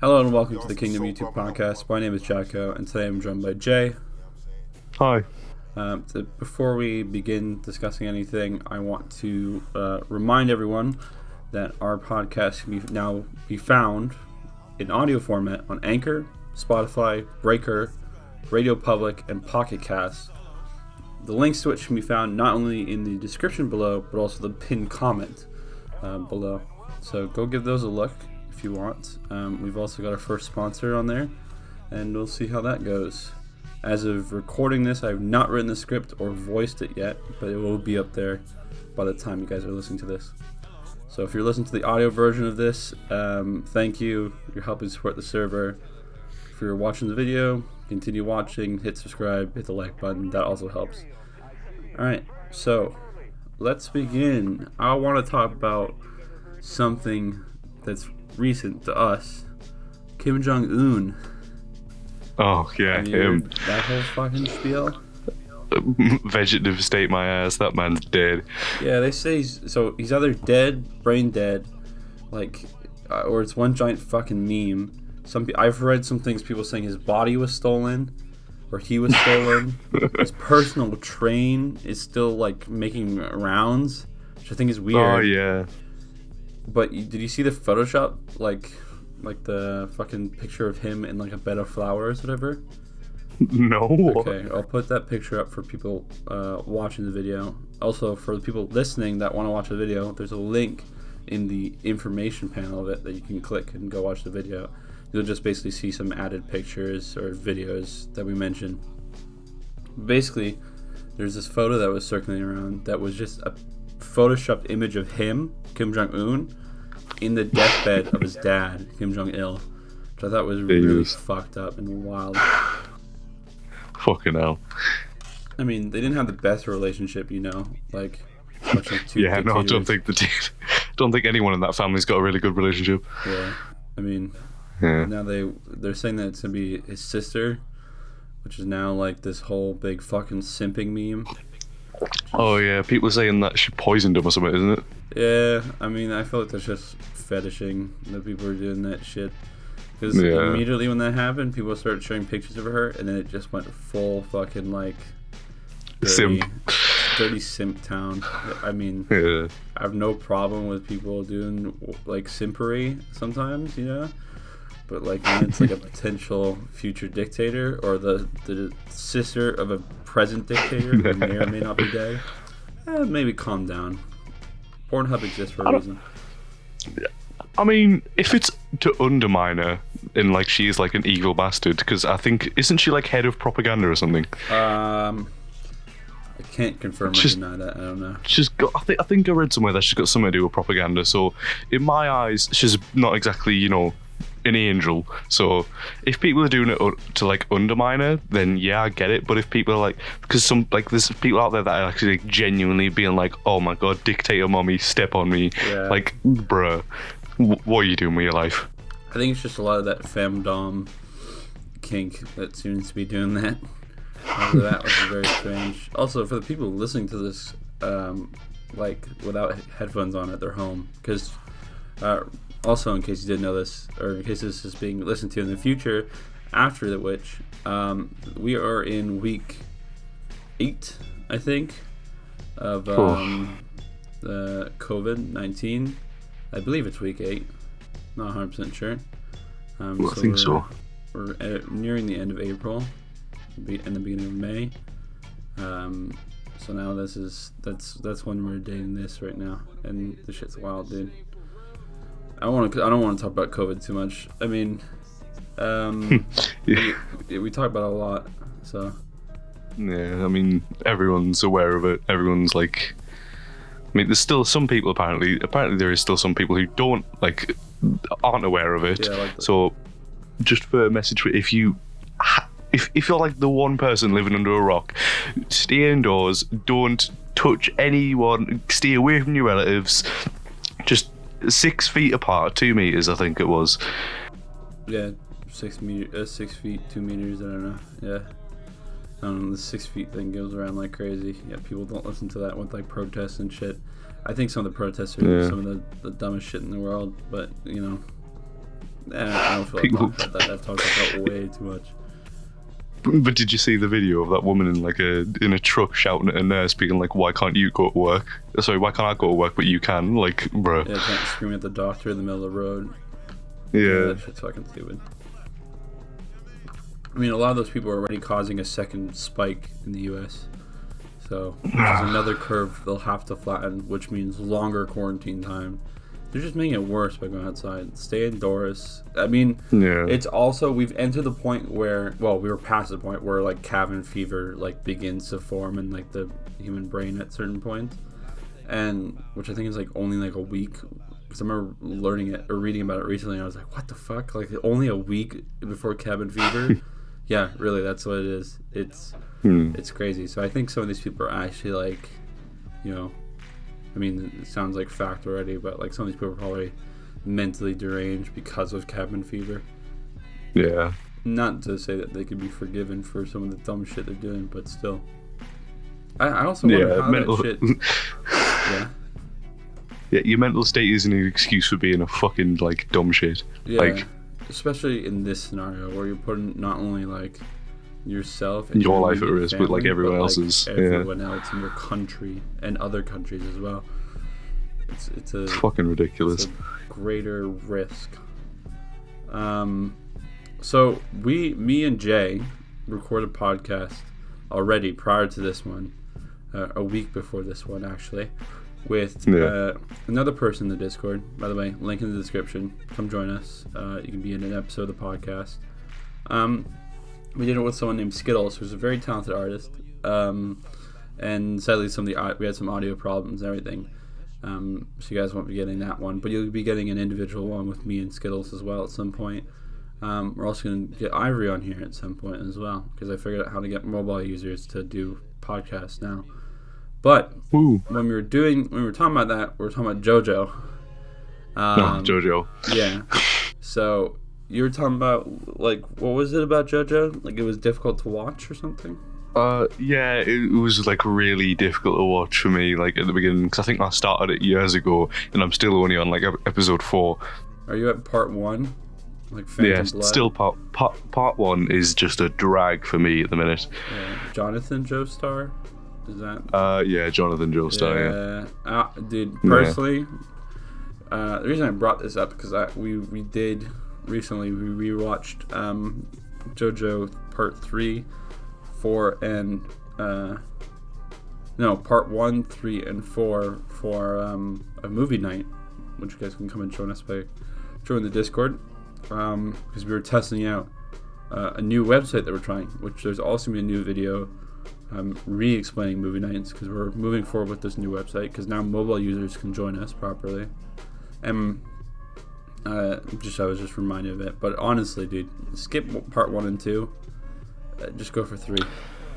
Hello and welcome to the Kingdom YouTube podcast. My name is Jacko, and today I'm joined by Jay. Hi. Before we begin discussing anything, I want to remind everyone that our podcast can now be found in audio format on Anchor, Spotify, Breaker, Radio Public, and Pocket Cast. The links to which can be found not only in the description below, but also the pinned comment below. So go give those a look if you want. We've also got our first sponsor on there, and we'll see how that goes. As of recording this, I have not written the script or voiced it yet, but it will be up there by the time you guys are listening to this. So if you're listening to the audio version of this, thank you. You're helping support the server. If you're watching the video, continue watching, hit subscribe, hit the like button. That also helps. Alright, so let's begin. I want to talk about something that's recent to us. Jong Un. Oh, yeah, him. That whole fucking spiel. Vegetative state my ass, that man's dead. Yeah, they say he's either dead, brain dead, or it's one giant fucking meme. I've read some things, people saying his body was stolen, or he was stolen. His personal train is still making rounds, which I think is weird. Oh yeah. But did you see the Photoshop, like the fucking picture of him in a bed of flowers, whatever? No. Okay, I'll put that picture up for people watching the video. Also, for the people listening that want to watch the video, there's a link in the information panel of it that you can click and go watch the video. You'll just basically see some added pictures or videos that we mentioned. Basically, there's this photo that was circulating around that was just a photoshopped image of him, Jong Un, in the deathbed of his dad, Jong Il, which I thought was really fucked up and wild. Fucking hell. I mean, they didn't have the best relationship, much like two yeah, no, I don't think they did. Don't think anyone in that family's got a really good relationship. Yeah, I mean, yeah. Now they're saying that it's gonna be his sister, which is now this whole big fucking simping meme. Oh yeah, people are saying that she poisoned him or something, isn't it? Yeah, I mean, I feel like that's just fetishing that people are doing that shit. Because immediately when that happened, people started showing pictures of her, and then it just went full fucking dirty simp town. I mean, yeah. I have no problem with people doing simpery sometimes, But when it's a potential future dictator or the sister of a present dictator who may or may not be dead, maybe calm down. Pornhub exists for a reason. I mean, if it's to undermine her and she is an evil bastard, because I think isn't she head of propaganda or something? I can't confirm or deny that. I don't know. She's got. I think I read somewhere that she's got something to do with propaganda. So in my eyes, she's not exactly an angel. So if people are doing it to undermine her, then yeah, I get it. But if people are because there's people out there that are actually genuinely being oh my god, dictator mommy, step on me, bruh, what are you doing with your life? I think it's just a lot of that femdom kink that seems to be doing that. That was very strange. Also, for the people listening to this, without headphones on at their home, because also, in case you didn't know this, or in case this is being listened to in the future, after which, we are in week 8, I think, of the COVID-19. I believe it's week 8. Not 100% sure. I think so. We're nearing the end of April, and the beginning of May. So now that's when we're dating this right now, and the shit's wild, dude. I don't want to talk about COVID too much. I mean, we talk about it a lot, so. Yeah, I mean, everyone's aware of it. Everyone's I mean, there's still some people apparently there is still some people who don't aren't aware of it. Yeah, so, just for a message, if you're the one person living under a rock, stay indoors. Don't touch anyone. Stay away from your relatives. Just 6 feet apart, 2 meters, I think it was. Yeah, 6 feet 2 meters. I don't know. Yeah. The 6 feet thing goes around like crazy. Yeah, people don't listen to that with protests and shit. I think some of the protests are some of the dumbest shit in the world, but I don't feel like talking about that. I've talked about that way too much. But did you see the video of that woman in a truck shouting at a nurse, being like, "Why can't you go to work? Sorry, why can't I go to work, but you can?" Like, bro. Yeah, can't scream at the doctor in the middle of the road. Yeah. That shit's fucking stupid. I mean, a lot of those people are already causing a second spike in the U.S. So there's another curve they'll have to flatten, which means longer quarantine time. They're just making it worse by going outside. Stay indoors. I mean, It's also, we've entered the point where, well, we were past the point where, like, cabin fever, like, begins to form in, like, the human brain at certain points. And, which I think is, like, only, like, a week. Because I remember learning it, or reading about it recently, and I was like, what the fuck? Like, only a week before cabin fever? Yeah, really, that's what it is. It's crazy. So I think some of these people are actually, like, you know, I mean, it sounds like fact already, but like some of these people are probably mentally deranged because of cabin fever. Yeah. Not to say that they could be forgiven for some of the dumb shit they're doing, but still. I also wonder how that shit... Yeah. Yeah, your mental state isn't an excuse for being a fucking, like, dumb shit. Yeah, like, especially in this scenario where you're putting not only, like, yourself and your life at risk, family, but like everyone but, else's. Everyone else in your country and other countries as well. It's fucking ridiculous. It's a greater risk. So me and Jay recorded a podcast already prior to this one, a week before this one actually, with another person in the Discord. By the way, link in the description. Come join us. You can be in an episode of the podcast. We did it with someone named Skittles, who's a very talented artist. And sadly, we had some audio problems and everything. So you guys won't be getting that one, but you'll be getting an individual one with me and Skittles as well at some point. We're also going to get Ivory on here at some point as well, because I figured out how to get mobile users to do podcasts now. But when we were talking about that, we were talking about JoJo. JoJo. Yeah. So you were talking about, like, what was it about JoJo? Like, it was difficult to watch or something? Yeah, it was like really difficult to watch for me, like at the beginning, because I think I started it years ago, and I'm still only on like episode 4. Are you at part 1? Like Phantom Blood? Still part 1 is just a drag for me at the minute. Yeah. Jonathan Joestar? Is that? Yeah, Jonathan Joestar. Yeah. Dude, personally, the reason I brought this up because we did recently rewatched JoJo Part 3. 4 and part 1, 3, and 4 for a movie night, which you guys can come and join us by joining the Discord, because we were testing out a new website that we're trying, which there's also going to be a new video re-explaining movie nights, because we're moving forward with this new website, because now mobile users can join us properly. And I was just reminded of it, but honestly, dude, skip part 1 and 2. Just go for 3.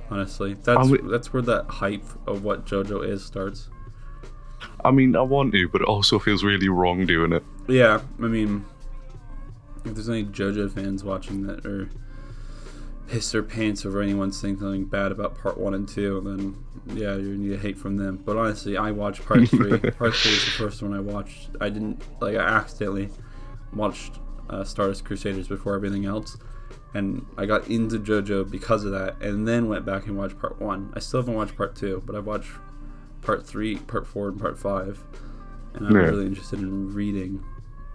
Honestly, that's where that hype of what JoJo is starts. I mean, I want to, but it also feels really wrong doing it. Yeah, I mean, if there's any JoJo fans watching that or piss their pants over anyone saying something bad about part 1 and 2, then yeah, you need to hate from them. But honestly, I watched part 3. Part 3 is the first one I watched. I accidentally watched Stardust Crusaders before everything else. And I got into JoJo because of that, and then went back and watched part 1. I still haven't watched part 2, but I've watched part 3, part 4, and part 5. And I'm really interested in reading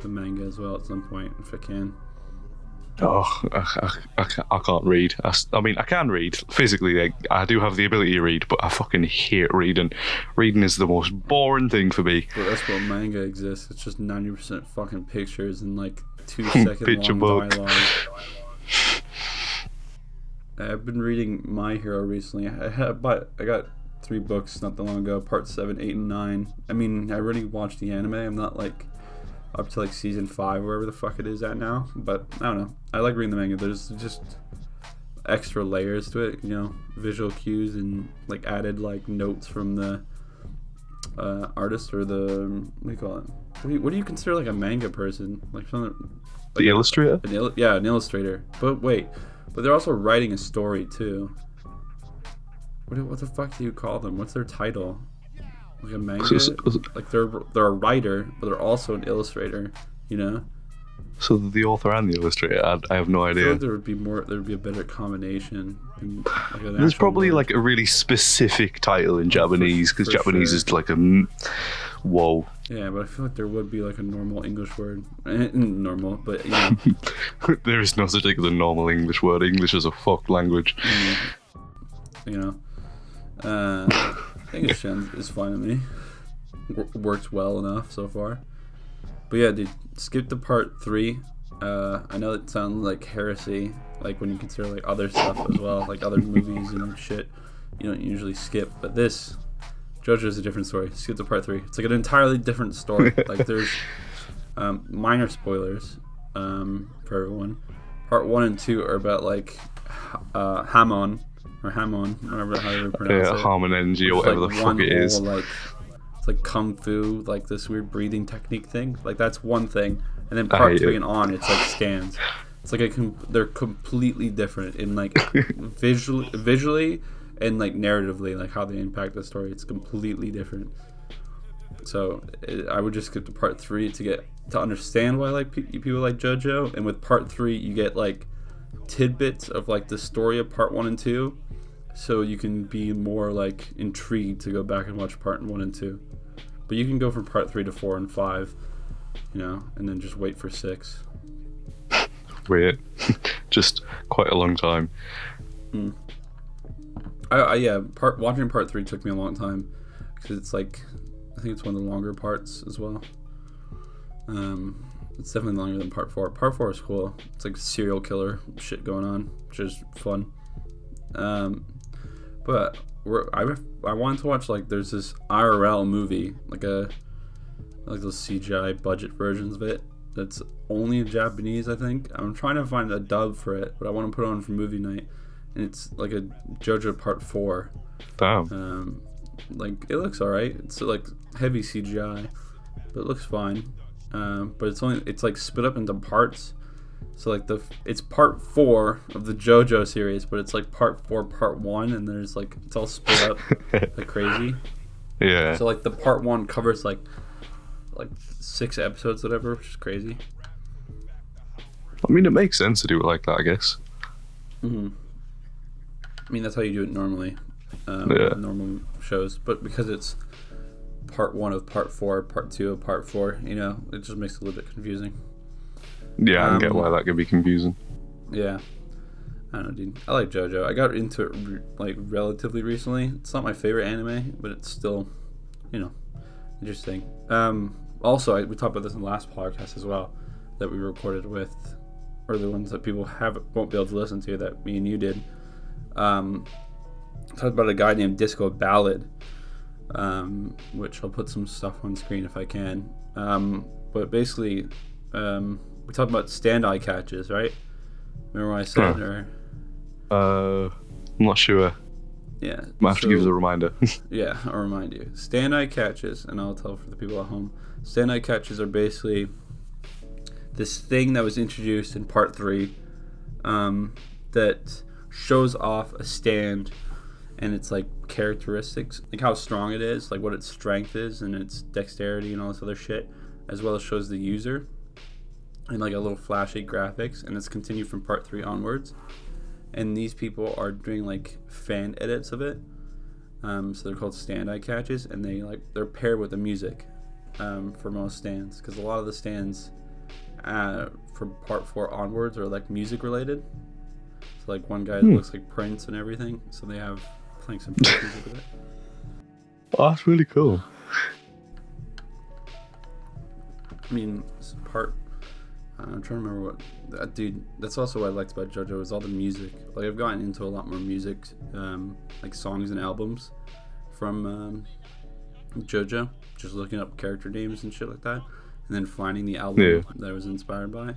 the manga as well at some point, if I can. Oh, I can't read. I mean, I can read physically. I do have the ability to read, but I fucking hate reading. Reading is the most boring thing for me. Well, that's what manga exists. It's just 90% fucking pictures and like 2-second long dialogue. I've been reading My Hero recently. I got 3 books not that long ago, part 7, 8, and 9. I mean, I already watched the anime. I'm not like up to like season 5, wherever the fuck it is at now. But I don't know. I like reading the manga. There's just extra layers to it, you know, visual cues and like added like notes from the artist or the what do you call it? What do you consider like a manga person? Like something. Like the illustrator? An illustrator. But wait. But they're also writing a story too. What the fuck do you call them? What's their title? Like a manga? Like they're a writer, but they're also an illustrator. You know? So the author and the illustrator, I have no I idea. feel like there would be a better combination. Like There's probably like a really specific title in Japanese, because Japanese is like a whoa. Yeah, but I feel like there would be like a normal English word. Normal, but you know. There is no such thing as a normal English word. English is a fucked language. You know, English is fine to me. Works well enough so far. But yeah, dude, skip to part 3. I know it sounds like heresy, like when you consider like other stuff as well, like other movies and shit. You don't usually skip, but this JoJo is a different story. Skip to part 3. It's like an entirely different story. Like there's minor spoilers for everyone. Part 1 and 2 are about like Hamon, whatever how you pronounce it. Harmon Energy or whatever like the fuck it is. Like, it's like kung fu, like this weird breathing technique thing. Like that's one thing, and then part 3 and on, it's like stands. It's like they're completely different in like visually and like narratively, like how they impact the story. It's completely different. So I would just skip to part 3 to understand why like people like JoJo, and with part 3 you get like tidbits of like the story of part 1 and 2, so you can be more like intrigued to go back and watch part 1 and 2. But you can go from part 3 to 4 and 5, you know, and then just wait for 6. Weird. Just quite a long time. Watching part 3 took me a long time, because it's like, I think it's one of the longer parts as well. It's definitely longer than part 4. Part 4 is cool. It's like serial killer shit going on, which is fun. But I wanted to watch, like, there's this IRL movie, like those CGI budget versions of it, that's only in Japanese, I think. I'm trying to find a dub for it, but I want to put it on for movie night, and it's like a JoJo part 4. Damn. Like, it looks alright. It's like heavy CGI, but it looks fine. But it's like split up into parts. So like it's part 4 of the JoJo series, but it's like part 4, part 1, and there's like it's all split up like crazy. Yeah. So like the part 1 covers like 6 episodes, whatever, which is crazy. I mean, it makes sense to do it like that, I guess. I mean, that's how you do it normally. Normal shows, but because it's part 1 of part 4, part 2 of part 4, you know, it just makes it a little bit confusing. Yeah, I can get why that could be confusing. Yeah, I don't know, dude. I like JoJo. I got into it like relatively recently. It's not my favorite anime, but it's still, you know, interesting. Also, we talked about this in the last podcast as well, that we recorded with, or the ones that people won't be able to listen to, that me and you did. Talked about a guy named Disco Ballad, which I'll put some stuff on screen if I can. But basically, we talked about stand-eye catches, right? Remember what I said? I'm not sure. Yeah. Might have to give us a reminder. Yeah, I'll remind you. Stand-eye catches, and I'll tell for the people at home. Stand-eye catches are basically this thing that was introduced in part 3 that shows off a stand and its like characteristics, like how strong it is, like what its strength is and its dexterity and all this other shit, as well as shows the user and like a little flashy graphics, and it's continued from part 3 onwards. And these people are doing like fan edits of it, so they're called stand-eye catches, and they're paired with the music for most stands, because a lot of the stands from part 4 onwards are like music related. So like one guy looks like Prince and everything, so they have playing some Prince music with it. Oh, that's really cool. I mean, I'm trying to remember what, dude. That's also what I liked about JoJo, is all the music. Like, I've gotten into a lot more music, like songs and albums from JoJo. Just looking up character names and shit like that, and then finding the album that I was inspired by.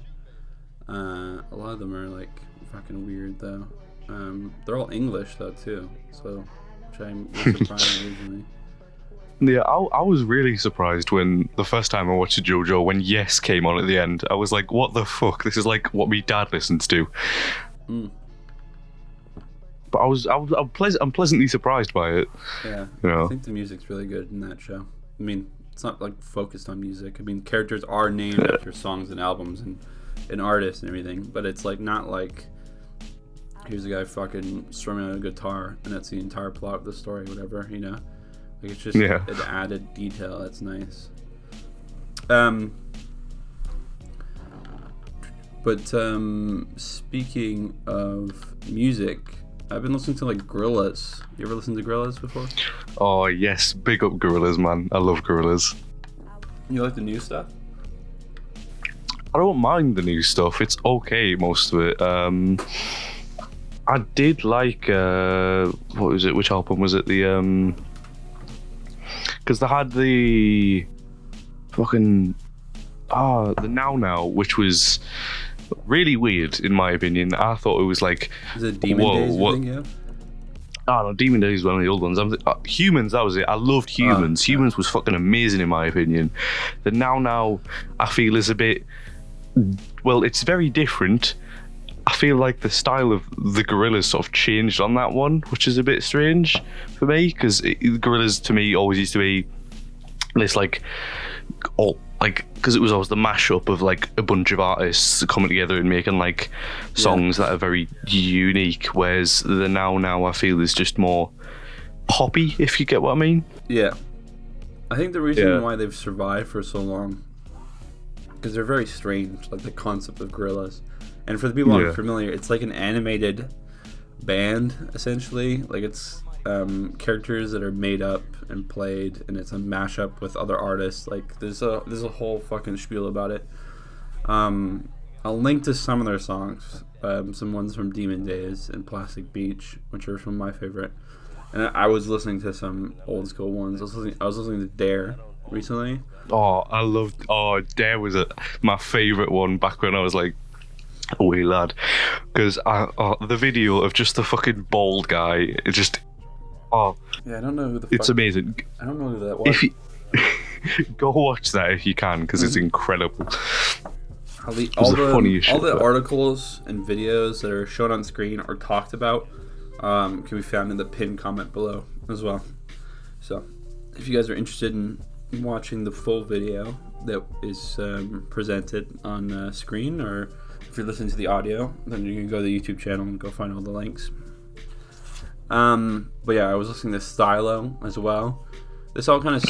A lot of them are like fucking weird though. They're all English though too, so which I'm surprised originally. Yeah, I was really surprised when the first time I watched JoJo, when Yes came on at the end. I was like, what the fuck? This is like what my dad listens to. But I'm pleasantly surprised by it. Yeah, you know? I think the music's really good in that show. I mean, it's not like focused on music. I mean, characters are named after songs and albums and artists and everything, but it's like not like here's a guy fucking strumming on a guitar and that's the entire plot of the story, whatever, you know. Like it's just an added detail that's nice. But speaking of music, I've been listening to like Gorillaz. You ever listened to Gorillaz before? Oh yes, big up Gorillaz, man. I love Gorillaz. You like the new stuff? I don't mind the new stuff. It's okay, most of it. I did like what was it? Which album was it? The because they had the fucking the Now, which was really weird in my opinion. I thought it was like, is it Demon Days? You think, yeah? Oh no, Demon Days was one of the old ones. Humans, that was it. I loved Humans. Humans was fucking amazing in my opinion. The Now I feel is a bit, well, it's very different. I feel like the style of the Gorillaz sort of changed on that one, which is a bit strange for me, because Gorillaz to me always used to be this like, because it was always the mashup of like a bunch of artists coming together and making like songs that are very unique, whereas the Now I feel is just more poppy, if you get what I mean. Yeah, I think the reason why they've survived for so long, because they're very strange, like the concept of Gorillaz. And for the people who aren't familiar, it's like an animated band essentially. Like it's characters that are made up and played, and it's a mashup with other artists. Like there's a whole fucking spiel about it. I'll link to some of their songs, some ones from Demon Days and Plastic Beach, which are some of my favorite. And I was listening to some old school ones. I was listening to Dare recently. Dare was my favorite one back when I was like a wee lad, because the video of just the fucking bald guy, it just I don't know who the fuck. It's amazing. I don't know who that was. Go watch that if you can, because it's incredible. All the articles and videos that are shown on screen or talked about can be found in the pinned comment below as well. So if you guys are interested in watching the full video that is presented on screen, or if you're listening to the audio, then you can go to the YouTube channel and go find all the links. But yeah, I was listening to Stylo as well. This all kind of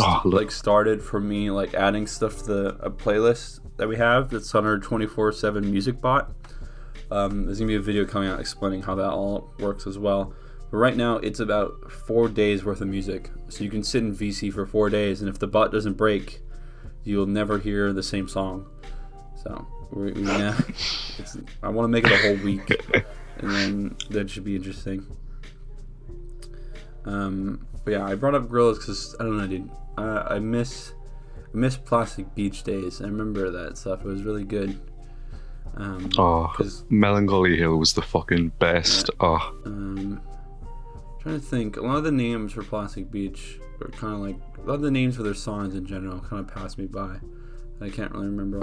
started for me like adding stuff to a playlist that we have that's on our 24/7 music bot. There's gonna be a video coming out explaining how that all works as well. But right now it's about 4 days worth of music, so you can sit in VC for 4 days, and if the bot doesn't break, you'll never hear the same song. So I want to make it a whole week, and then that should be interesting. But yeah, I brought up Gorillaz because I don't know, dude. I miss Plastic Beach days. I remember that stuff. It was really good. Melancholy Hill was the fucking best. Trying to think. A lot of the names for Plastic Beach are kind of like, a lot of the names for their songs in general kind of passed me by. I can't really remember.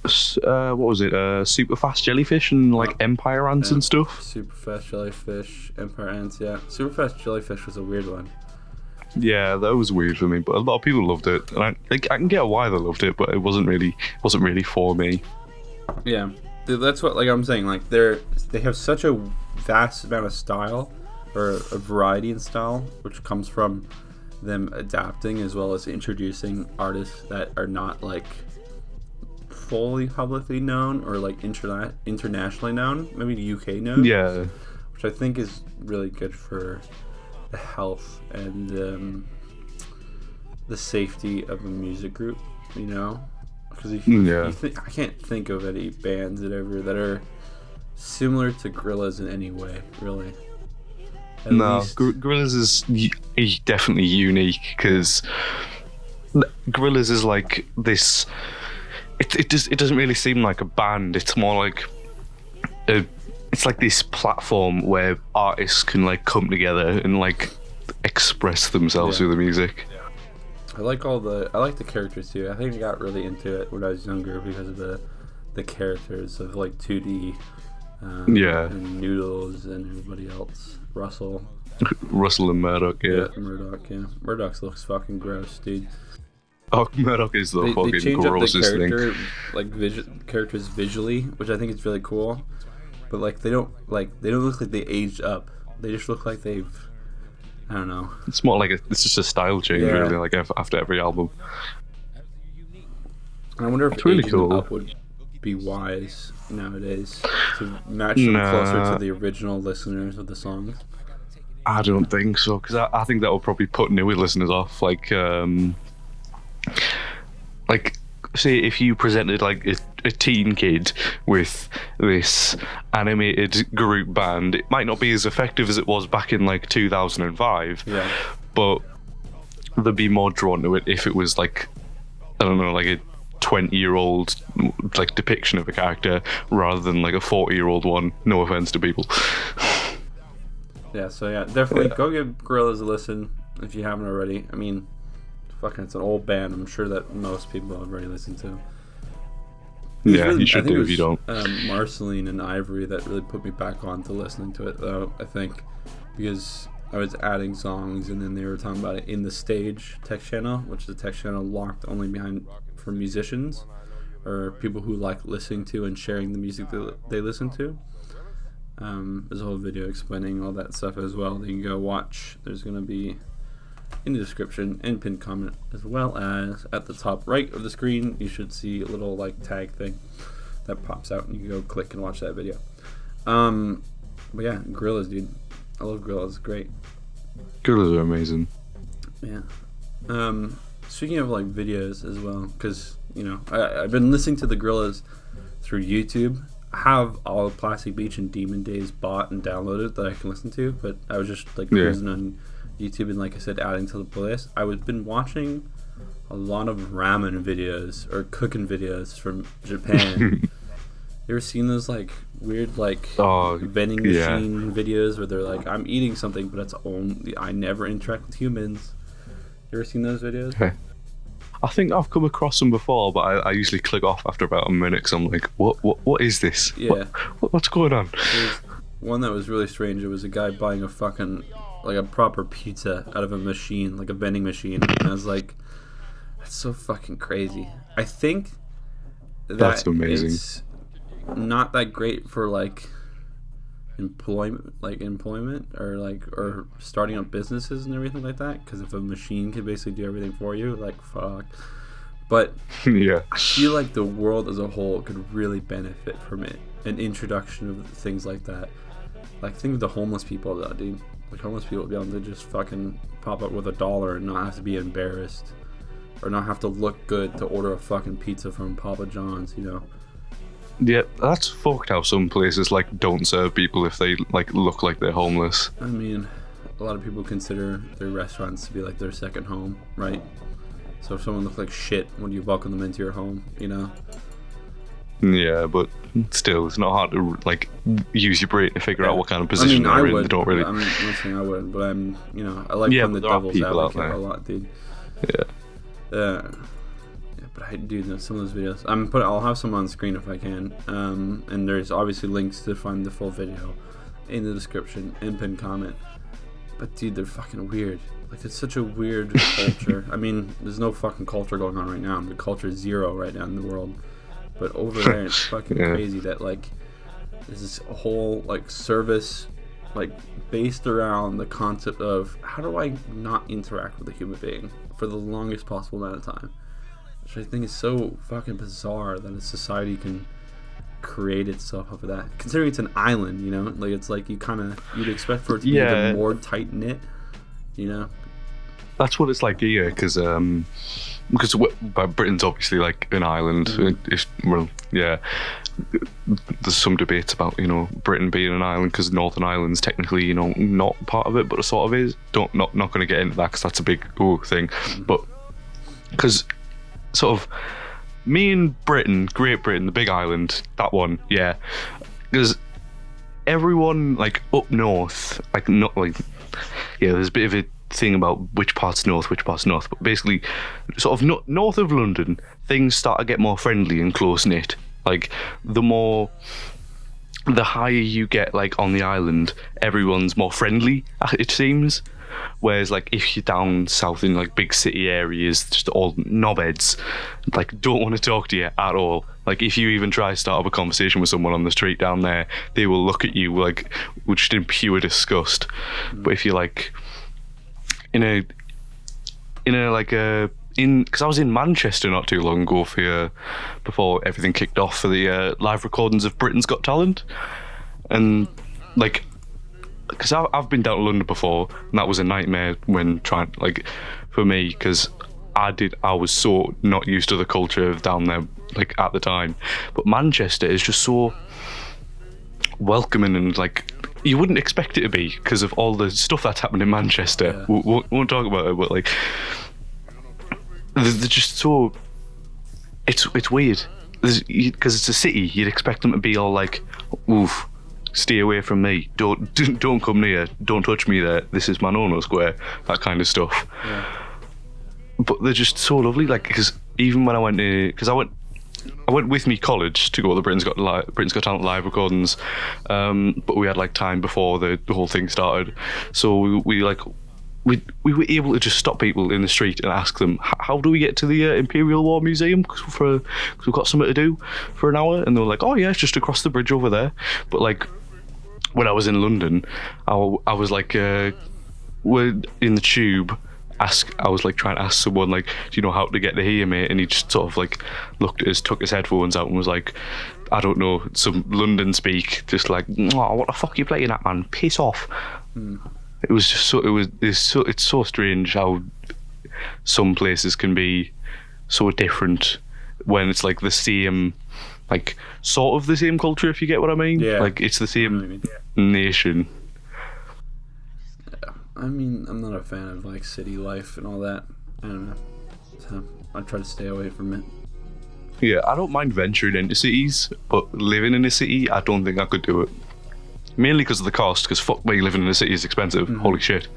What was it? Super Fast Jellyfish and like Empire Ants and stuff. Super Fast Jellyfish, Empire Ants. Yeah, Super Fast Jellyfish was a weird one. Yeah, that was weird for me, but a lot of people loved it, and I can get why they loved it, but it wasn't really for me. Yeah, that's what I'm saying. Like they have such a vast amount of style, or a variety in style, which comes from them adapting as well as introducing artists that are not like fully publicly known or like internationally known, maybe UK known. Yeah, which I think is really good for the health and the safety of a music group, you know, because I can't think of any bands that are similar to Gorillaz in any way, really. Gorillaz is definitely unique, because Gorillaz is like this. It doesn't really seem like a band. It's more like it's like this platform where artists can like come together and like express themselves through the music. I like the characters too. I think I got really into it when I was younger because of the characters of like 2D. And Noodles and everybody else. Russell. Russell and Murdoch, yeah. Murdoch looks fucking gross, dude. Oh, Murdoch is the fucking change grossest up the character, like characters visually, which I think is really cool. But like they don't look like they aged up. They just look like they've, I don't know. It's more like it's just a style change, really. Like after every album. And I wonder if it's really aging cool. them up would be wise nowadays to match them closer to the original listeners of the songs. I don't think so, because I think that would probably put newer listeners off. Like say if you presented like a teen kid with this animated group band, it might not be as effective as it was back in like 2005. Yeah. But they'd be more drawn to it if it was like, I don't know, like a 20-year-old like depiction of a character rather than like a 40-year-old one. No offense to people. Yeah, so definitely go give Gorillaz a listen if you haven't already. I mean, fucking, it's an old band. I'm sure that most people have already listened to. You should do if you don't. Marceline and Ivory that really put me back on to listening to it, though, I think, because I was adding songs and then they were talking about it in the Stage text channel, which is a text channel locked only behind for musicians or people who like listening to and sharing the music that they listen to. There's a whole video explaining all that stuff as well that you can go watch. There's going to be in the description and pinned comment, as well as at the top right of the screen you should see a little like tag thing that pops out and you can go click and watch that video. But yeah, Gorillaz, dude, I love Gorillaz. It's great. Gorillaz are amazing. Yeah. Speaking of like videos as well, because I've been listening to the Gorillaz through YouTube. I have all of Plastic Beach and Demon Days bought and downloaded that I can listen to, but I was just like cruising on YouTube and, like I said, adding to the playlist. I've been watching a lot of ramen videos or cooking videos from Japan. You ever seen those like weird like vending machine videos where they're like, I'm eating something, but it's only I never interact with humans? You ever seen those videos? Okay. I think I've come across them before, but I usually click off after about a minute because I'm like, what is this? Yeah. What's going on? There's one that was really strange. It was a guy buying a fucking, like a proper pizza out of a machine, like a vending machine. And I was like, that's so fucking crazy. I think that's amazing. It's not that great for like employment or starting up businesses and everything like that, because if a machine can basically do everything for you, like fuck. But yeah, I feel like the world as a whole could really benefit from it, an introduction of things like that. Like think of the homeless people though, dude. Like homeless people be able to just fucking pop up with $1 and not have to be embarrassed or not have to look good to order a fucking pizza from Papa John's, Yeah, that's fucked how some places like don't serve people if they like look like they're homeless. I mean, a lot of people consider their restaurants to be like their second home, right? So if someone looks like shit, when you welcome them into your home, Yeah, but still, it's not hard to like use your brain to figure out what kind of position they're in. They don't really. I'm not saying I would, but I'm, I like playing the devil's advocate a lot, dude. Yeah. But I do know some of those videos. I'll have some on screen if I can. And there's obviously links to find the full video in the description and pinned comment. But dude, they're fucking weird. Like it's such a weird culture. I mean, there's no fucking culture going on right now. The culture is zero right now in the world. But over there, it's fucking crazy that like there's this whole like service like based around the concept of how do I not interact with a human being for the longest possible amount of time. Which I think is so fucking bizarre that a society can create itself off of that. Considering it's an island, like it's like you'd expect for it to be even more tight knit, That's what it's like here, because Britain's obviously like an island. There's some debates about Britain being an island because Northern Ireland's technically not part of it, but it sort of is. Not going to get into that because that's a big thing, but because. Sort of me and Great Britain, the big island, that one, yeah. Because everyone like up north, like not like there's a bit of a thing about which part's north, but basically sort of north of London, things start to get more friendly and close knit. Like the more the higher you get, like, on the island, everyone's more friendly, it seems. Whereas, like, if you're down south in, like, big city areas, just all knobheads, like, don't want to talk to you at all. Like, if you even try to start up a conversation with someone on the street down there, they will look at you, like, just in pure disgust. But if you're, like, because I was in Manchester not too long ago before everything kicked off for the live recordings of Britain's Got Talent, and like, because I've been down to London before, and that was a nightmare when trying, like, for me, because I was so not used to the culture of down there, like, at the time. But Manchester is just so welcoming, and like, you wouldn't expect it to be because of all the stuff that's happened in Manchester. Yeah. We won't talk about it, but like, they're just so, it's weird because it's a city. You'd expect them to be all like, oof, stay away from me, don't come near, don't touch me there, this is my no-no square, that kind of stuff. Yeah. But they're just so lovely, like, because even when I went with me college to go to the Britain's Got Talent live recordings, but we had like time before the whole thing started, so we were able to just stop people in the street and ask them, how do we get to the Imperial War Museum, because we've got something to do for an hour, and they were like, oh yeah, it's just across the bridge over there. But like, when I was in London, I was like, we're in the tube, I was like trying to ask someone, like, do you know how to get to here, mate? And he just sort of like looked at took his headphones out and was like, I don't know, some London speak, just like, oh, what the fuck are you playing at, man? Piss off. It was just it's so strange how some places can be so different when it's like the same, like sort of the same culture, if you get what I mean. Yeah. Like, it's the same nation. I mean, I'm not a fan of like city life and all that. I don't know. So I try to stay away from it. Yeah, I don't mind venturing into cities, but living in a city, I don't think I could do it. Mainly because of the cost, because fuck me, living in a city is expensive. Mm-hmm. Holy shit.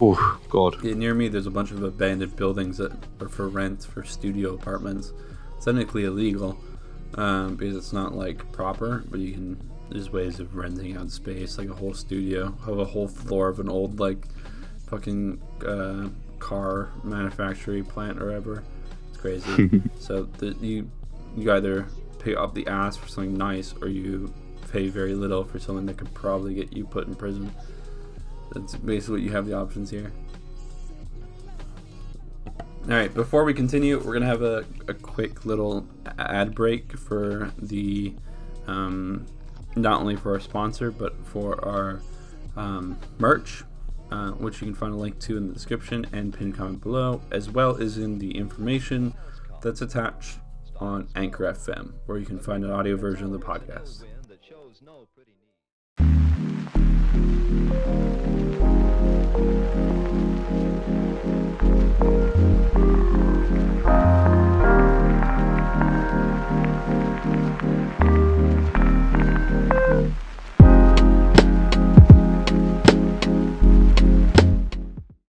Oh, God. Yeah, near me, there's a bunch of abandoned buildings that are for rent for studio apartments. It's technically illegal because it's not like proper, but there's ways of renting out space, like a whole studio, have a whole floor of an old like fucking car manufacturing plant or whatever. It's crazy. So you either pay up the ass for something nice, or you pay very little for something that could probably get you put in prison. That's basically what you have the options here. Alright, before we continue, we're going to have a quick little ad break for the not only for our sponsor, but for our merch, which you can find a link to in the description and pinned comment below, as well as in the information that's attached on Anchor FM, where you can find an audio version of the podcast.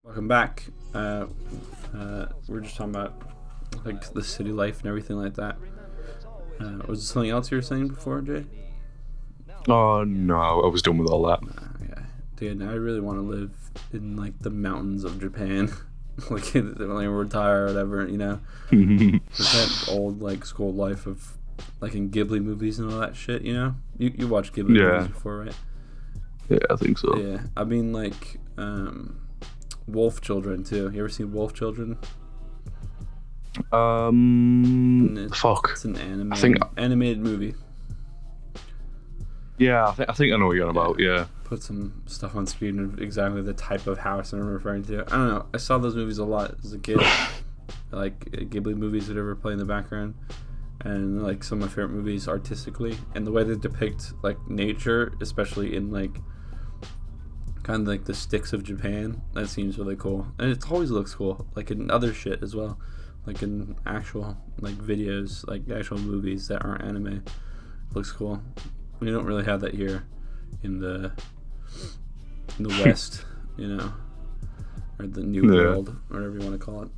Welcome back. We're just talking about like the city life and everything like that. Was there something else you were saying before, Jay? Oh no, I was done with all that. Yeah, dude, I really want to live in like the mountains of Japan, like when I retire or whatever, you know. It's that old like school life of like in Ghibli movies and all that shit, you know. You watched Ghibli movies before, right? Yeah, I think so. Yeah, I mean like Wolf Children too. You ever seen Wolf Children? Fuck. It's an animated movie. Yeah, I think I know what you're on about. Yeah. Put some stuff on screen of exactly the type of house I'm referring to. I don't know. I saw those movies a lot as a kid. Like Ghibli movies that ever play in the background, and like some of my favorite movies artistically, and the way they depict like nature, especially in like kind of like the sticks of Japan, that seems really cool. And it always looks cool, like in other shit as well, like in actual like videos, like actual movies that aren't anime. It looks cool. We don't really have that here in the West, you know, or the New World, whatever you want to call it.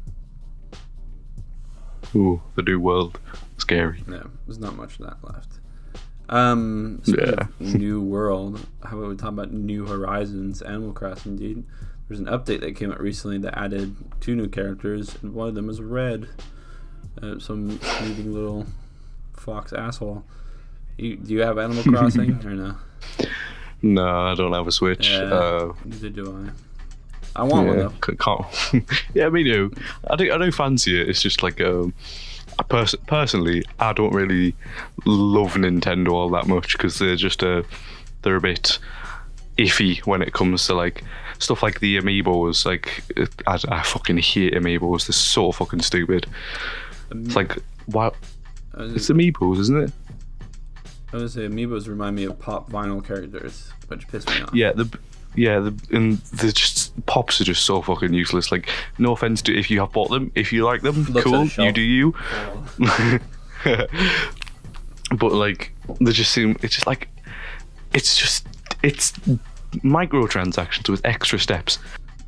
Ooh, the New World. Scary. No, there's not much of that left. Speaking of New World, how about we talk about New Horizons, Animal Crossing, dude? There's an update that came out recently that added 2 new characters, and one of them is Red. Some sneaking little fox asshole. Do you have Animal Crossing or no? No, I don't have a Switch. Neither do I. I want one though. Can't. Yeah, me too. I don't fancy it. It's just like personally, I don't really love Nintendo all that much because they're a bit iffy when it comes to like stuff like the amiibos. Like I fucking hate amiibos. They're so fucking stupid. It's like what? It's amiibos, isn't it? I was gonna say amiibos remind me of pop vinyl characters, which piss me off. And the just pops are just so fucking useless. Like, no offense to if you have bought them, if you like them, cool, you do you. Oh. But like, they just seem. It's microtransactions with extra steps.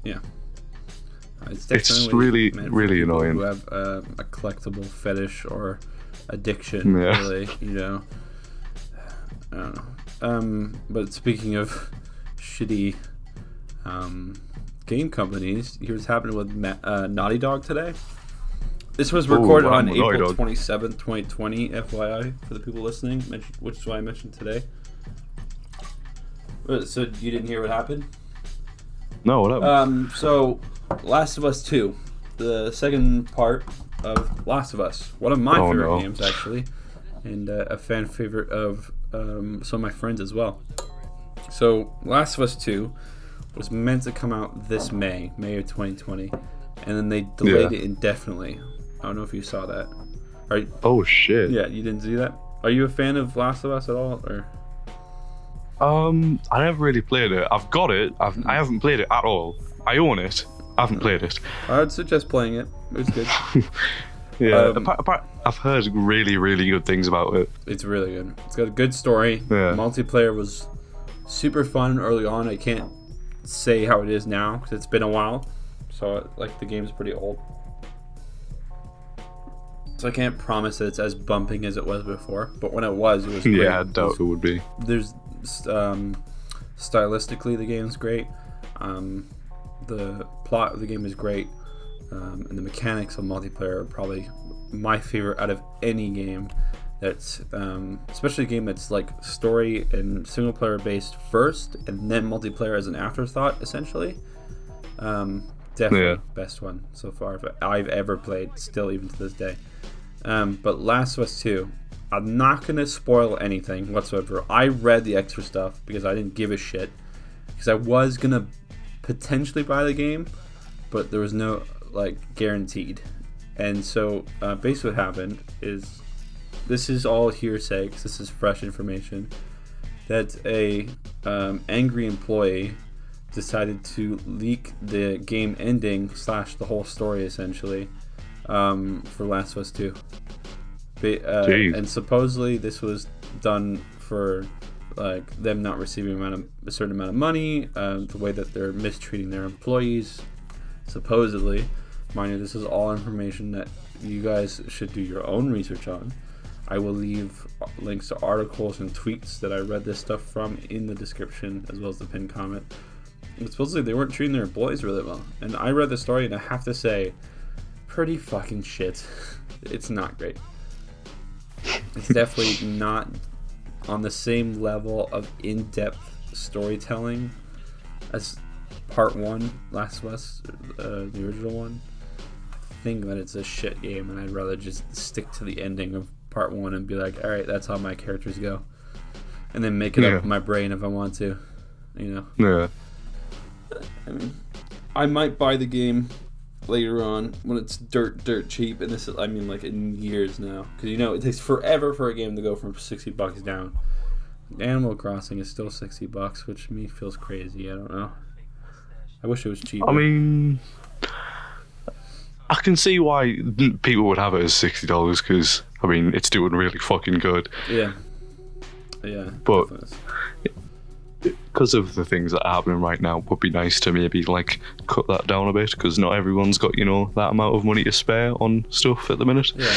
Yeah. It's really annoying. Who have a collectible fetish or addiction, really, you know. I don't know. But speaking of shitty game companies, here's happening with Naughty Dog today. This was recorded on April 27th, 2020, FYI, for the people listening, which is why I mentioned today. So you didn't hear what happened? No, what happened? So Last of Us 2, the second part of Last of Us, one of my favorite games actually, and a fan favorite of some of my friends as well. So Last of Us 2 was meant to come out this May of 2020, and then they delayed it indefinitely. I don't know if you saw that. Oh shit. Yeah, you didn't see that? Are you a fan of Last of Us at all, or? I never really played it. I've got it. I haven't played it at all. I own it. I haven't played it. I would suggest playing it. It's good. Yeah, I've heard really, really good things about it. It's really good. It's got a good story. Yeah. Multiplayer was super fun early on. I can't say how it is now because it's been a while. So the game's pretty old. So I can't promise that it's as bumping as it was before. But when it was great. Yeah, I doubt it would be. There's stylistically the game's great. The plot of the game is great. And the mechanics of multiplayer are probably my favorite out of any game. That's especially a game that's like story and single player based first, and then multiplayer as an afterthought, essentially. Definitely best one so far I've ever played, still even to this day. But Last of Us 2, I'm not gonna spoil anything whatsoever. I read the extra stuff because I didn't give a shit, because I was gonna potentially buy the game, but there was no guaranteed. And so basically what happened is, this is all hearsay because this is fresh information, that a angry employee decided to leak the game ending / the whole story essentially for Last of Us 2. And supposedly this was done for them not receiving a certain amount of money, the way that they're mistreating their employees, supposedly. Mind you, this is all information that you guys should do your own research on. I will leave links to articles and tweets that I read this stuff from in the description, as well as the pinned comment. But supposedly they weren't treating their employees really well. And I read the story, and I have to say, pretty fucking shit. It's not great. It's definitely not on the same level of in-depth storytelling as Part 1, Last of Us, the original one. I think that it's a shit game, and I'd rather just stick to the ending of Part 1 and be like, alright, that's how my characters go. And then make it up in my brain if I want to, you know? Yeah. I mean, I might buy the game later on when it's dirt cheap, and this is, I mean, in years now. Because, it takes forever for a game to go from $60 down. Animal Crossing is still $60, which to me feels crazy. I don't know. I wish it was cheaper. I mean, I can see why people would have it as $60 because, I mean, it's doing really fucking good. Yeah. But because of the things that are happening right now, it would be nice to maybe cut that down a bit, because not everyone's got that amount of money to spare on stuff at the minute. Yeah,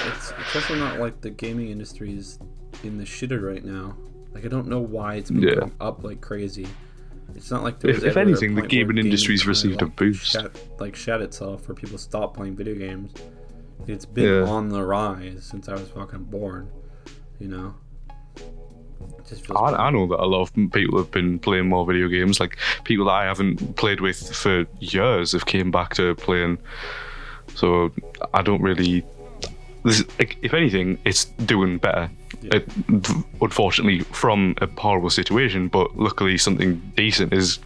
it's also not like the gaming industry is in the shitter right now. Like, I don't know why it's been going up like crazy. It's not like there was if ever anything, a the point gaming where industry's gaming received kinda, a boost. Shat itself, where people stopped playing video games. It's been on the rise since I was fucking born. You know. I know that a lot of people have been playing more video games. Like, people that I haven't played with for years have came back to playing. So I don't really. If anything, it's doing better. Yeah. Unfortunately, from a horrible situation, but luckily something decent is.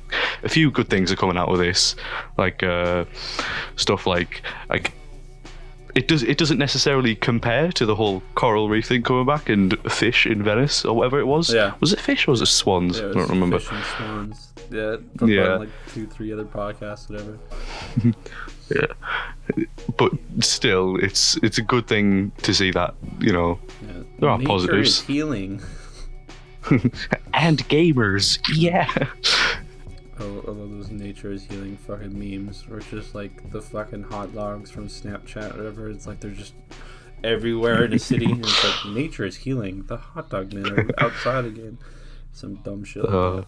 A few good things are coming out of this, like stuff like. It doesn't necessarily compare to the whole coral reef thing coming back and fish in Venice or whatever it was. Yeah. Was it fish or was it swans? Yeah, it was I don't remember. Fish and swans. Yeah. About like 2-3 other podcasts, whatever. Yeah. But still, it's a good thing to see that, there are positives. Is healing. And gamers, yeah. I love those nature is healing fucking memes, where it's just like the fucking hot dogs from Snapchat or whatever. It's like they're just everywhere in a city, and it's like nature is healing. The hot dog men are outside again. Some dumb shit like that.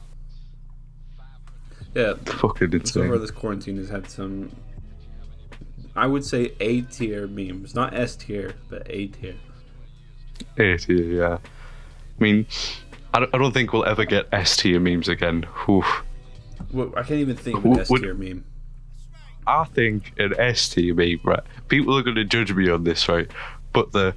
Yeah, fucking insane. So far this quarantine has had some, I would say, A tier memes, not S tier, but A tier. A tier, yeah. I mean, I don't think we'll ever get S tier memes again. Oof. Well, I can't even think of an S tier meme. I think an S tier meme, right? People are going to judge me on this, right? But the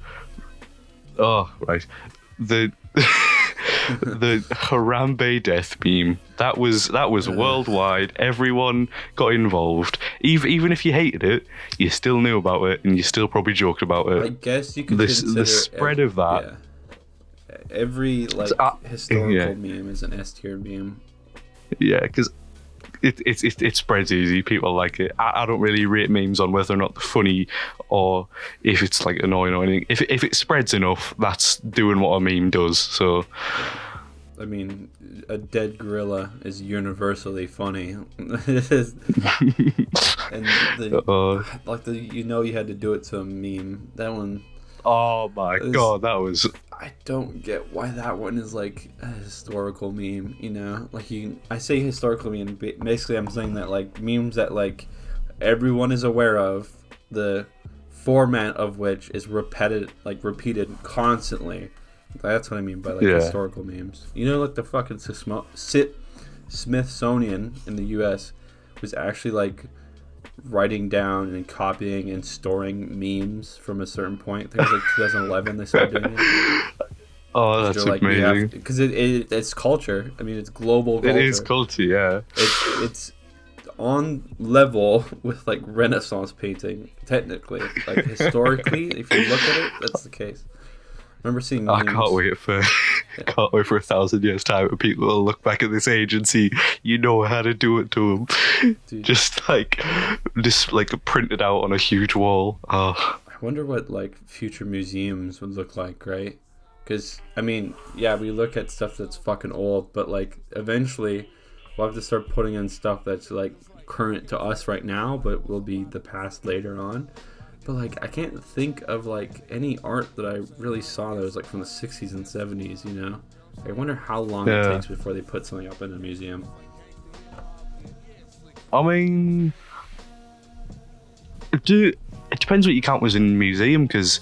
Harambe death meme, that was worldwide. Everyone got involved. Even if you hated it, you still knew about it, and you still probably joked about it. I guess you could consider the spread of that. Yeah. Every historical meme is an S tier meme. Yeah, because it spreads easy. People like it. I don't really rate memes on whether or not they're funny or if it's like annoying or anything. If it spreads enough, that's doing what a meme does. So, I mean, a dead gorilla is universally funny. And you had to do it to a meme. That one. Oh my god, that was. I don't get why that one is like a historical meme, Like I say historical meme, basically I'm saying that like memes that like everyone is aware of, the format of which is repeated constantly. That's what I mean by historical memes. Like the fucking Smithsonian in the US was actually like writing down and copying and storing memes from a certain point. I think it was like 2011 they started doing it. Oh, that's amazing. Because it's culture. I mean, it's global culture. It is culture, yeah. It's on level with like Renaissance painting, technically. Like historically, if you look at it, that's the case. I remember seeing memes. I can't wait for 1,000 years' time when people will look back at this age and see how to do it to them. Dude. Just printed out on a huge wall. Oh. I wonder what like future museums would look like, right? Because I mean, yeah, we look at stuff that's fucking old, but like eventually we'll have to start putting in stuff that's like current to us right now, but will be the past later on. But like I can't think of like any art that I really saw that was like from the 60s and 70s, I wonder how long it takes before they put something up in a museum. I mean, it depends what you count as in a museum, because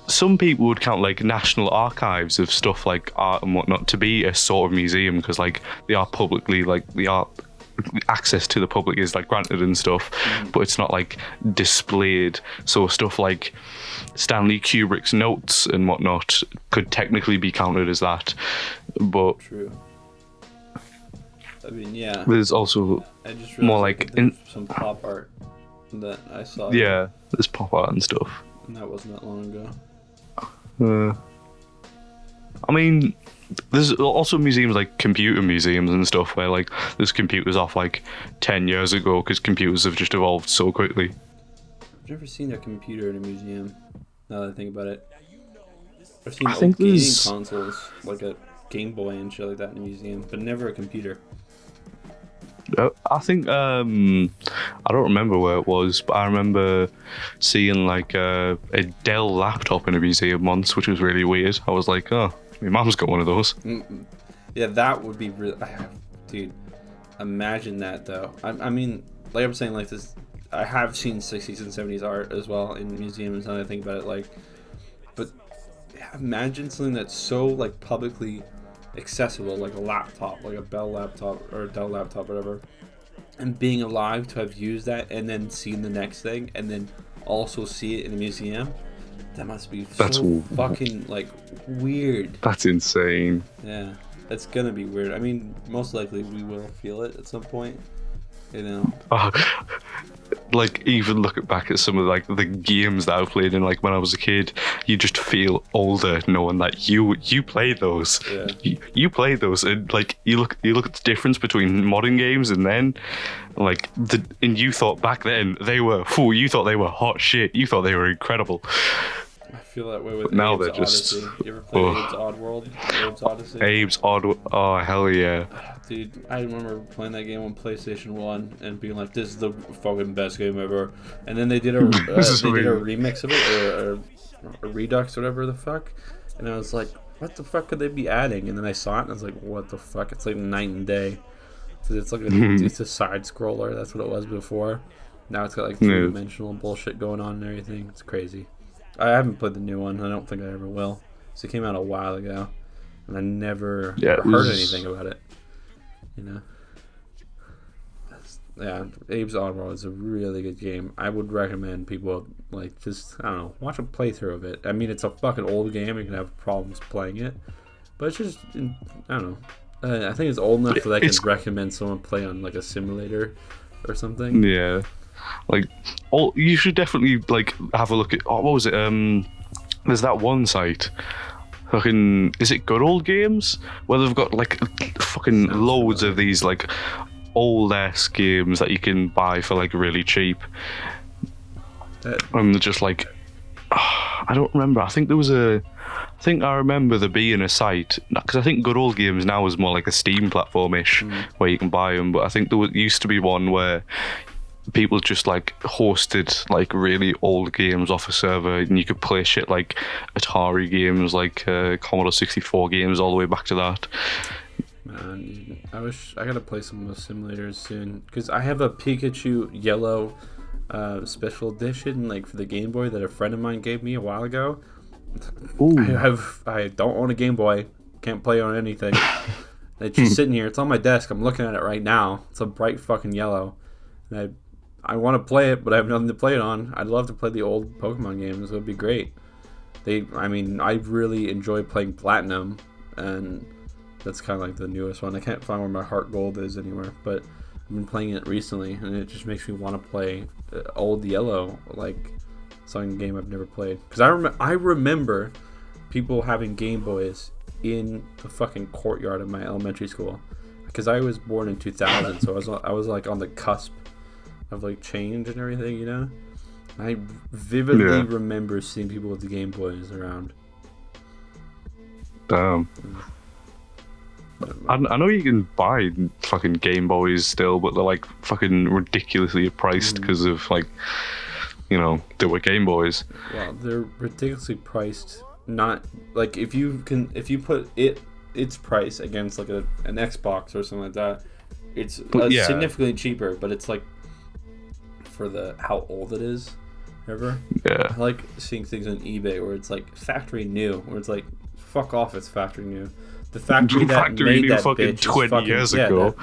some people would count like national archives of stuff like art and whatnot to be a sort of museum, because like they are publicly the art access to the public is like granted and stuff, but it's not like displayed. So stuff like Stanley Kubrick's notes and whatnot could technically be counted as that. But true. I mean, yeah. There's also more like some pop art that I saw. Yeah, there's pop art and stuff. And that wasn't that long ago. I mean, there's also museums like computer museums and stuff where like there's computers off like 10 years ago because computers have just evolved so quickly. I've never seen a computer in a museum, now that I think about it. I've seen old gaming consoles, like a Game Boy and shit like that in a museum, but never a computer. I think I don't remember where it was, but I remember seeing like a Dell laptop in a museum once, which was really weird. I was like, oh, my mum's got one of those. Yeah, that would be really, dude. Imagine that though. I mean, like I'm saying, like this. I have seen 60s and 70s art as well in museums, and I think about it like, but imagine something that's so like publicly accessible, like a laptop, like a Bell laptop or a Dell laptop, whatever, and being alive to have used that and then seeing the next thing and then also see it in a museum. That must be so fucking like weird. That's insane. Yeah, it's gonna be weird. I mean, most likely we will feel it at some point, you know. Like even looking back at some of like the games that I've played in, like when I was a kid, you just feel older knowing that you played those. Yeah. You played those, and like you look at the difference between modern games and then, like and you thought back then you thought they were hot shit. You thought they were incredible. I feel that way with now Abe's they're just. Odyssey. You ever played Abe's Oddworld? Abe's Odyssey. Abe's Odd. Oh hell yeah. Dude, I remember playing that game on PlayStation 1 and being like, "This is the fucking best game ever." And then they did a remix of it, or a redux, or whatever the fuck. And I was like, "What the fuck could they be adding?" And then I saw it, and I was like, "What the fuck?" It's like night and day. Because it's like it's a side scroller. That's what it was before. Now it's got like three-dimensional bullshit going on and everything. It's crazy. I haven't played the new one. I don't think I ever will. So it came out a while ago, and I never heard anything about it. You know. Yeah, Abe's Oddworld is a really good game. I would recommend people like just watch a playthrough of it. I mean, it's a fucking old game. You can have problems playing it, but it's just I don't know. I think it's old enough that I can recommend someone play on like a simulator or something. Yeah. Like, you should definitely like have a look at. Oh, what was it? There's that one site. Fucking, is it Good Old Games? Where they've got like fucking loads of these like old ass games that you can buy for like really cheap. And they're just like, I don't remember. I think I remember there being a site, because I think Good Old Games now is more like a Steam platform-ish where you can buy them. But I think there used to be one where people just like hosted like really old games off a server, and you could play shit like Atari games, like Commodore 64 games, all the way back to that. Man, I gotta play some of those simulators soon, because I have a Pikachu Yellow special edition like for the Game Boy that a friend of mine gave me a while ago. Ooh. I don't own a Game Boy, can't play on anything. It's just sitting here. It's on my desk. I'm looking at it right now. It's a bright fucking yellow, and I want to play it, but I have nothing to play it on. I'd love to play the old Pokemon games. It would be great. I really enjoy playing Platinum, and that's kind of like the newest one. I can't find where my Heart Gold is anywhere, but I've been playing it recently, and it just makes me want to play old Yellow, like some game I've never played. Because I remember people having Game Boys in the fucking courtyard of my elementary school. Because I was born in 2000, so I was like on the cusp of like change and everything, you know. I vividly remember seeing people with the Game Boys around. Damn. I know you can buy fucking Game Boys still, but they're like fucking ridiculously priced because of like, you know, they were Game Boys. Well, they're ridiculously priced. Not like if you put its price against like an Xbox or something like that, it's significantly cheaper. But it's like for how old it is, ever. Yeah. I like seeing things on eBay where it's like factory new, where it's like fuck off, it's factory new. The factory that made that fucking bitch 20 years ago.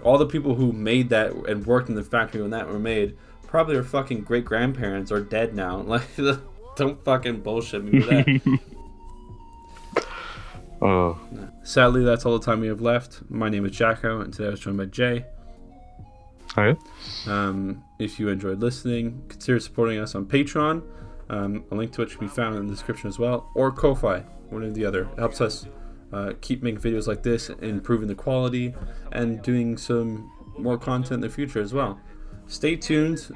All the people who made that and worked in the factory when that were made probably are fucking great grandparents or dead now. Like, don't fucking bullshit me with that. Oh. Sadly, that's all the time we have left. My name is Jacko, and today I was joined by Jay. Hi. If you enjoyed listening, consider supporting us on Patreon. A link to which can be found in the description as well, or Ko-Fi, one or the other. It helps us keep making videos like this, improving the quality, and doing some more content in the future as well. Stay tuned.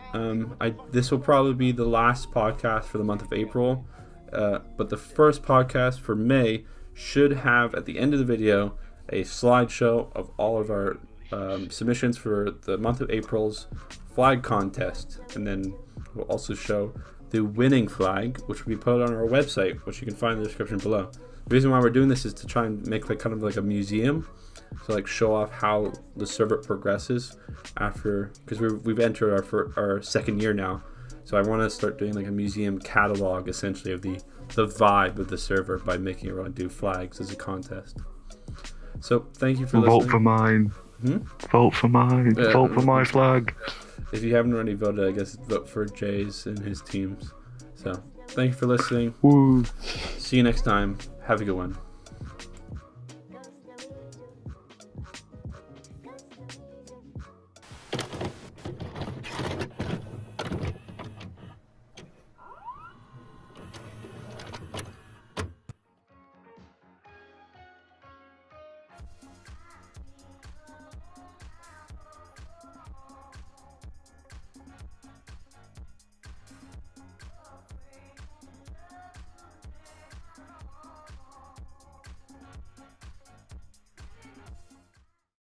This will probably be the last podcast for the month of April, but the first podcast for May should have, at the end of the video, a slideshow of all of our submissions for the month of April's flag contest, and then we'll also show the winning flag, which will be put on our website, which you can find in the description below. The reason why we're doing this is to try and make like kind of like a museum, to like show off how the server progresses after, because we've entered our second year now. So I want to start doing like a museum catalog, essentially, of the vibe of the server by making everyone do flags as a contest. So thank you for listening. Vote for mine. Vote for mine. Vote for my flag. If you haven't already voted, I guess vote for Jay's and his teams. So thank you for listening. Woo. See you next time. Have a good one.